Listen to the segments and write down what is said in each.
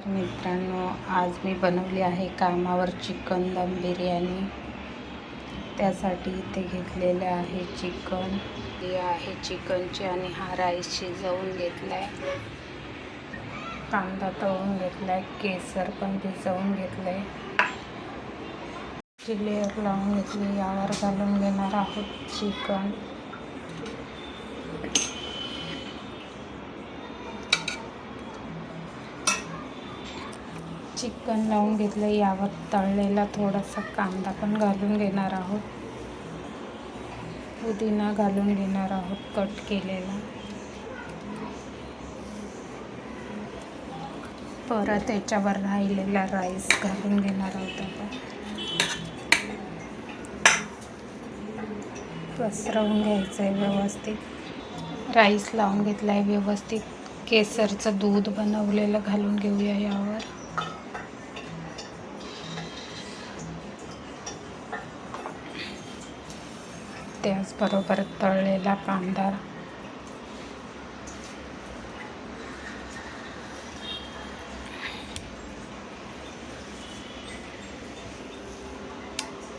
तर मित्रांनो, आज मी बनवली आहे कामावर चिकन दम बिर्याणी। त्यासाठी इथे घेतलेले आहे चिकन, हे आहे चिकनची आणि हा राईस शिजवून घेतलाय, कांदा तळून घेतलाय, केसर पण भिजवून घेतलंय, लेयर लावून घेतली, यावर घालून घेणार आहोत चिकन। चिकन लावून घेतलं, यावर तळलेला थोडासा कांदा पण घालून घेणार आहोत, पुदिना घालून घेणार आहोत कट केलेला, परत याच्यावर राहिलेला राईस घालून घेणार आहोत। आपण पसरवून घ्यायचं आहे व्यवस्थित, राईस लावून घेतला आहे व्यवस्थित, केसरचं दूध बनवलेलं घालून घेऊया यावर, त्याचबरोबर तळलेला कांदा,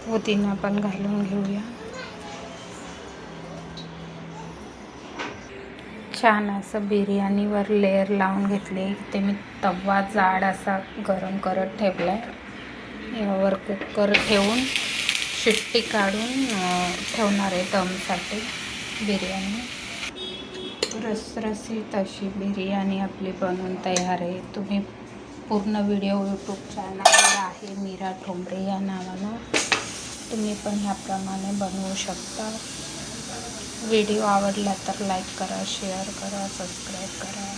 पुदिना पण घालून घेऊया। छान असं बिर्याणीवर लेअर लावून घेतले। ते मी तवा जाड असा गरम करत ठेवलाय, यावर कुकर ठेवून शिट्टी काढून ठेवणार आहे दमसाठी बिर्याणी। रसरशीत अशी बिर्याणी आपली बनवून तयार आहे। तुम्ही पूर्ण व्हिडिओ यूट्यूब चॅनलवर आहे मीरा ठोंबरे या नावानं, तुम्ही पण ह्याप्रमाणे बनवू शकता। व्हिडिओ आवडला तर लाईक करा, शेअर करा, सबस्क्राईब करा।